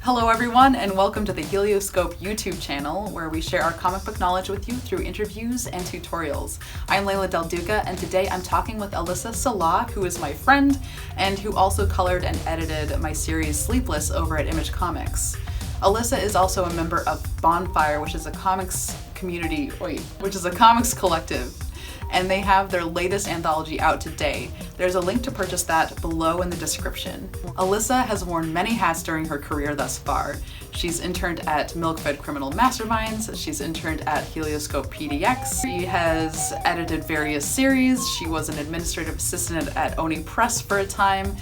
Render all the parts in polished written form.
Hello everyone, and welcome to the Helioscope YouTube channel, where we share our comic book knowledge with you through interviews and tutorials. I'm Layla Del Duca, and today I'm talking with Alissa Sallah, who is my friend, and who also colored and edited my series Sleepless over at Image Comics. Alissa is also a member of Bonfire, which is a comics collective, and they have their latest anthology out today. There's a link to purchase that below in the description. Alissa has worn many hats during her career thus far. She's interned at Milkfed Criminal Masterminds, she's interned at HelioscopePDX, she has edited various series, she was an administrative assistant at Oni Press for a time.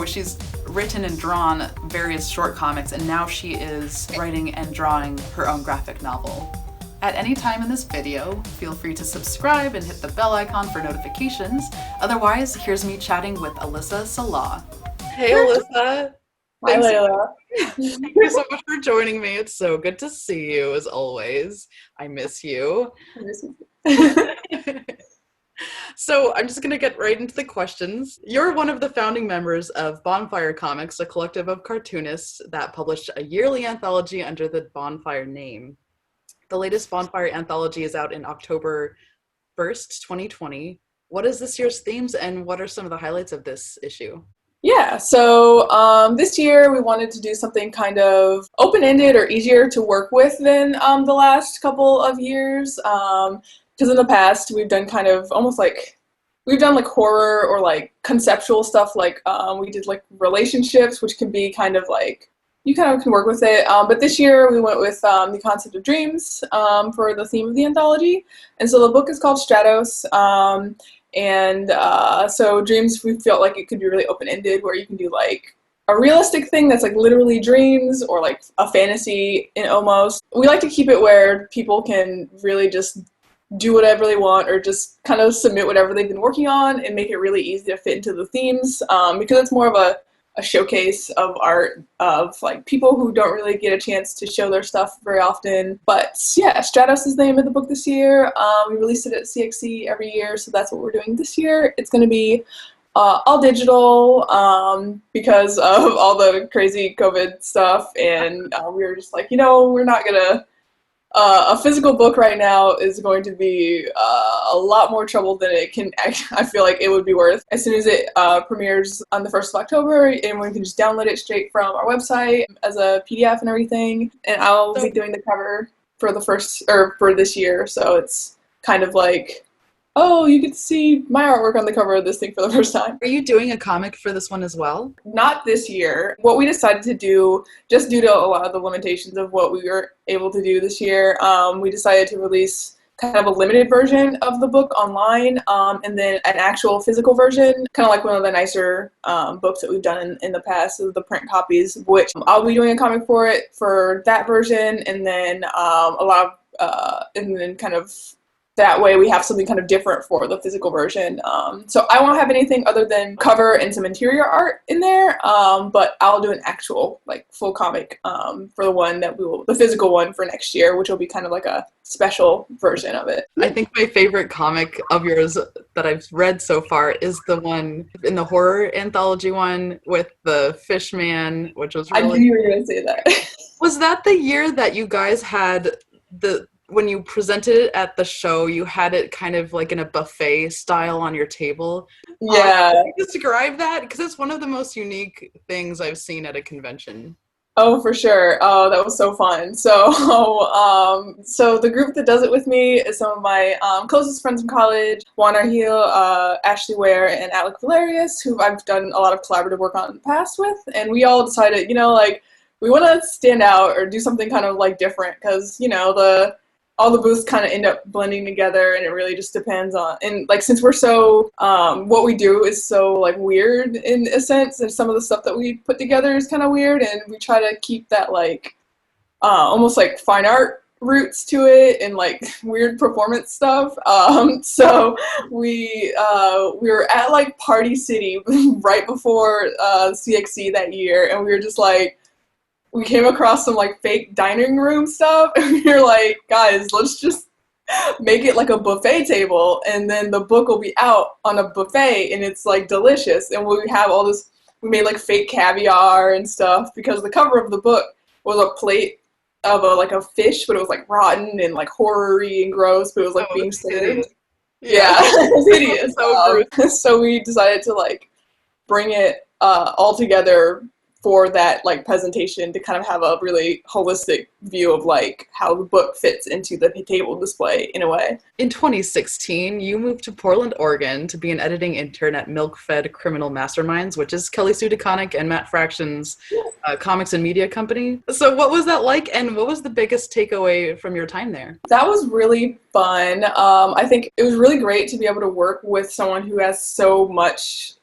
She's written and drawn various short comics, and now she is writing and drawing her own graphic novel. At any time in this video, feel free to subscribe and hit the bell icon for notifications. Otherwise, here's me chatting with Alissa Sallah. Hey Alissa! Hi Layla. Thank you so much for joining me. It's so good to see you, as always. I miss you. I miss you. So I'm just going to get right into the questions. You're one of the founding members of Bonfire Comics, a collective of cartoonists that published a yearly anthology under the Bonfire name. The latest Bonfire anthology is out in October 1st, 2020. What is this year's themes, and what are some of the highlights of this issue? Yeah, so this year we wanted to do something kind of open-ended or easier to work with than the last couple of years. Because in the past we've done kind of almost like, we've done like horror or like conceptual stuff, like we did like relationships, which can be kind of like, you kind of can work with it, but this year we went with the concept of dreams for the theme of the anthology. And so the book is called Stratus, so dreams, we felt like it could be really open-ended, where you can do like a realistic thing that's like literally dreams, or like a fantasy in almost. We like to keep it where people can really just do whatever they want, or just kind of submit whatever they've been working on and make it really easy to fit into the themes, because it's more of a showcase of art of like people who don't really get a chance to show their stuff very often. But yeah, Stratus is the name of the book this year. We release it at CXC every year, so that's what we're doing this year. It's going to be all digital because of all the crazy COVID stuff, and we were just like, you know, we're not gonna a physical book right now is going to be a lot more trouble than it can actually, I feel like it would be worth. As soon as it premieres on the 1st of October, everyone can just download it straight from our website as a PDF and everything. And I'll be doing the cover for for this year, so it's kind of like, oh, you get to see my artwork on the cover of this thing for the first time. Are you doing a comic for this one as well? Not this year. What we decided to do, just due to a lot of the limitations of what we were able to do this year, we decided to release kind of a limited version of the book online, and then an actual physical version, kind of like one of the nicer books that we've done in the past, is the print copies, which I'll be doing a comic for it, for that version, and then kind of that way we have something kind of different for the physical version. So I won't have anything other than cover and some interior art in there, but I'll do an actual like full comic for the physical one for next year, which will be kind of like a special version of it. I think my favorite comic of yours that I've read so far is the one in the horror anthology one with the fish man, which was really... I knew you were going to say that. Was that the year that you guys had when you presented it at the show, you had it kind of like in a buffet style on your table? Yeah. Can you describe that? Because it's one of the most unique things I've seen at a convention. Oh, for sure. Oh, that was so fun. So the group that does it with me is some of my closest friends from college, Juan Argil, Ashley Ware, and Alec Valerius, who I've done a lot of collaborative work on in the past with. And we all decided, you know, like, we want to stand out or do something kind of like different, because, you know, all the booths kind of end up blending together, and it really just depends on, and like, since we're so, what we do is so like weird in a sense, and some of the stuff that we put together is kind of weird, and we try to keep that like, almost like fine art roots to it, and like weird performance stuff. So we were at like Party City right before CXC that year, and we were just like, we came across some like fake dining room stuff, and we were like, guys, let's just make it like a buffet table, and then the book will be out on a buffet, and it's like delicious, and we have all this we made like fake caviar and stuff because the cover of the book was a plate of a fish, but it was like rotten and like horror-y and gross, but it was like being served. Yeah, it's hideous. So we decided to like bring it all together for that like presentation to kind of have a really holistic view of like how the book fits into the table display in a way. In 2016, you moved to Portland, Oregon to be an editing intern at Milkfed Criminal Masterminds, which is Kelly Sue DeConnick and Matt Fraction's comics and media company. So what was that like, and what was the biggest takeaway from your time there? That was really fun. I think it was really great to be able to work with someone who has so much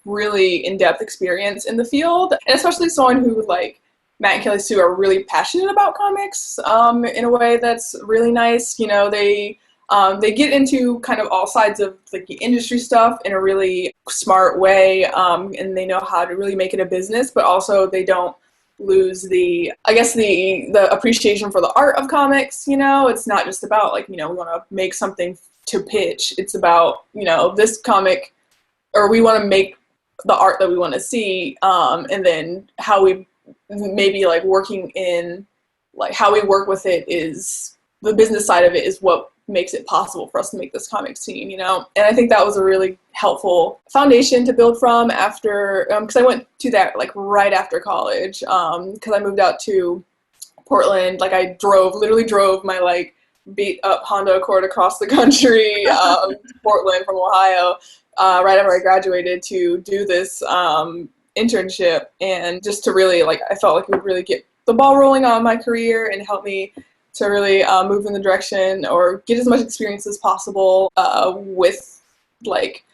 really in-depth experience in the field, and especially someone who, like Matt and Kelly Sue, are really passionate about comics in a way that's really nice. You know, they get into kind of all sides of like the industry stuff in a really smart way, and they know how to really make it a business, but also they don't lose the appreciation for the art of comics. You know, it's not just about like, you know, we want to make something to pitch. It's about, you know, this comic, or we want to make the art that we want to see, and then how we maybe like working in like how we work with it is the business side of it is what makes it possible for us to make this comic scene, you know? And I think that was a really helpful foundation to build from after, because I went to that like right after college, because I moved out to Portland. Like I literally drove my like beat up Honda Accord across the country, to Portland from Ohio, right after I graduated to do this internship, and just to really like, I felt like it would really get the ball rolling on my career and help me to really move in the direction or get as much experience as possible with like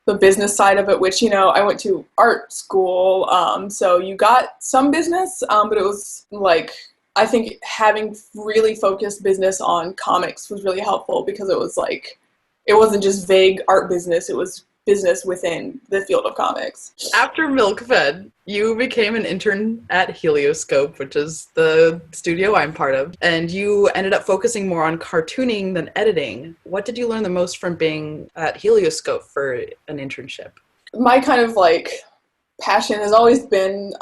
the business side of it, which, you know, I went to art school, so you got some business, but it was like, I think having really focused business on comics was really helpful because it was like, it wasn't just vague art business, it was business within the field of comics. After Milkfed, you became an intern at Helioscope, which is the studio I'm part of, and you ended up focusing more on cartooning than editing. What did you learn the most from being at Helioscope for an internship? My kind of like passion has always been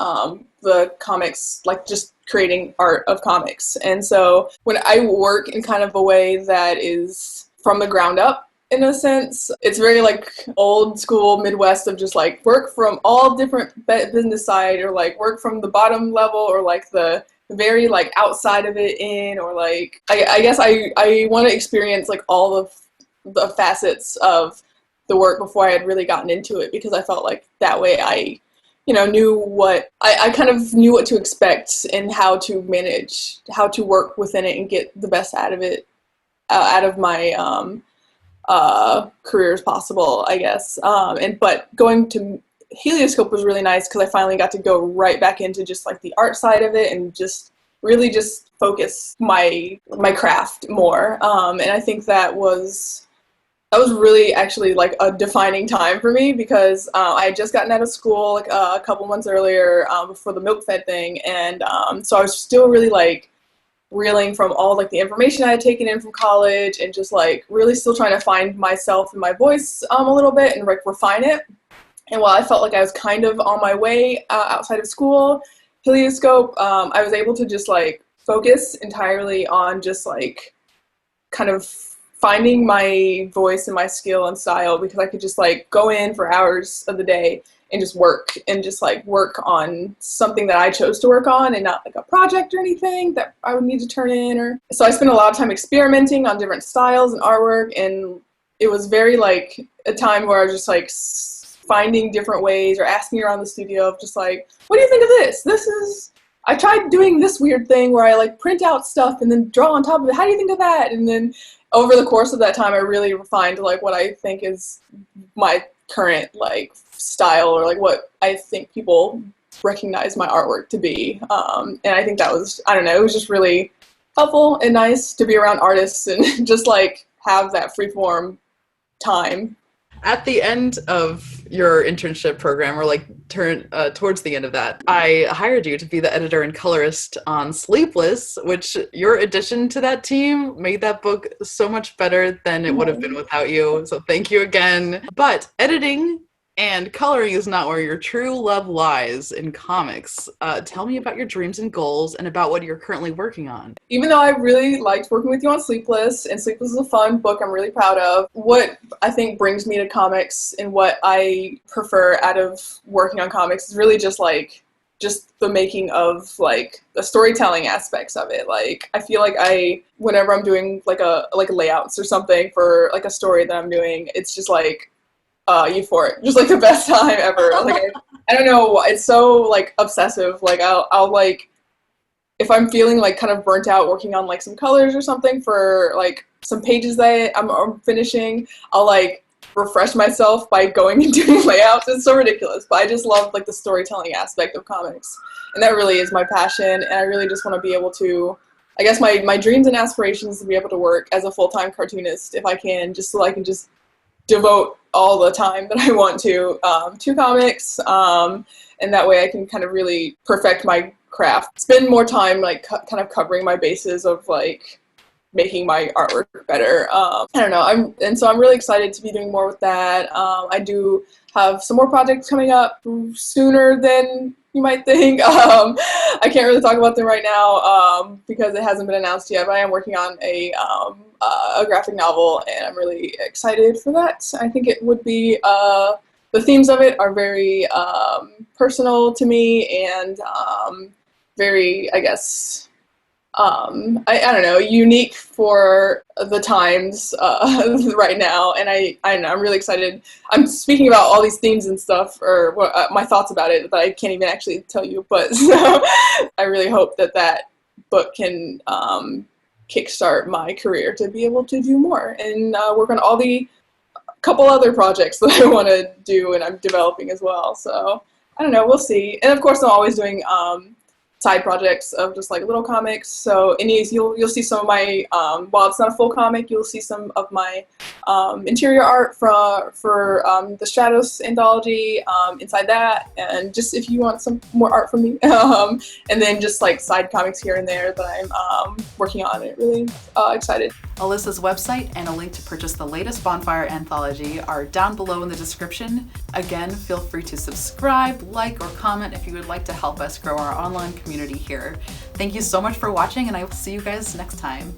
the comics, like just creating art of comics. And so when I work in kind of a way that is from the ground up, in a sense, it's very like old school Midwest of just like work from all different business side, or like work from the bottom level, or like the very like outside of it in, or like I guess I want to experience like all of the facets of the work before I had really gotten into it, because I felt like that way I, you know, I kind of knew what to expect and how to manage, how to work within it and get the best out of it, out of my career as possible, I guess. But going to Helioscope was really nice because I finally got to go right back into just like the art side of it and just really just focus my craft more. And I think that was really actually like a defining time for me, because I had just gotten out of school like a couple months earlier, before the Milkfed thing, and so I was still really like reeling from all like the information I had taken in from college, and just like really still trying to find myself and my voice a little bit and like refine it. And while I felt like I was kind of on my way outside of school, Helioscope, I was able to just like focus entirely on just like kind of finding my voice and my skill and style, because I could just like go in for hours of the day and just work on something that I chose to work on, and not like a project or anything that I would need to turn in. So I spent a lot of time experimenting on different styles and artwork, and it was very like a time where I was just like finding different ways, or asking around the studio of just like, what do you think of this? I tried doing this weird thing where I like print out stuff and then draw on top of it. How do you think of that? And then over the course of that time, I really refined like what I think is my current like style, or like what I think people recognize my artwork to be. And I think that was, I don't know, it was just really helpful and nice to be around artists and just like have that freeform time. At the end of your internship program, or like towards the end of that, I hired you to be the editor and colorist on Sleepless, which your addition to that team made that book so much better than it would have been without you. So thank you again. But editing And coloring is not where your true love lies in comics. Tell me about your dreams and goals and about what you're currently working on. Even though I really liked working with you on Sleepless, and Sleepless is a fun book I'm really proud of, what I think brings me to comics and what I prefer out of working on comics is really just the making of like the storytelling aspects of it. Like I feel like whenever I'm doing like layouts or something for like a story that I'm doing, it's just like euphoric, just like the best time ever. Like I don't know, it's so like obsessive. Like I'll like, if I'm feeling like kind of burnt out working on like some colors or something for like some pages that I'm finishing, I'll like refresh myself by going and doing layouts. It's so ridiculous, but I just love like the storytelling aspect of comics, and that really is my passion. And I really just want to be able to, I guess my dreams and aspirations to be able to work as a full-time cartoonist if I can, just so I can just devote all the time that I want to comics, and that way I can kind of really perfect my craft, spend more time like kind of covering my bases of like making my artwork better. I don't know, so I'm really excited to be doing more with that. I do have some more projects coming up sooner than you might think. I can't really talk about them right now because it hasn't been announced yet, but I am working on a graphic novel, and I'm really excited for that. I think it would be, the themes of it are very personal to me, and very, I guess, I don't know, unique for the times right now, and I don't know, I'm really excited. I'm speaking about all these themes and stuff, or my thoughts about it, that I can't even actually tell you, but so, I really hope that book can kickstart my career to be able to do more and work on all the couple other projects that I want to do and I'm developing as well. So I don't know, we'll see. And of course I'm always doing side projects of just like little comics. So you'll see some of my, while it's not a full comic, you'll see some of my interior art for the Stratus anthology inside that. And just if you want some more art from me, and then just like side comics here and there that I'm working on. And really excited. Alissa's website and a link to purchase the latest Bonfire anthology are down below in the description. Again, feel free to subscribe, like, or comment if you would like to help us grow our online community here. Thank you so much for watching, and I will see you guys next time.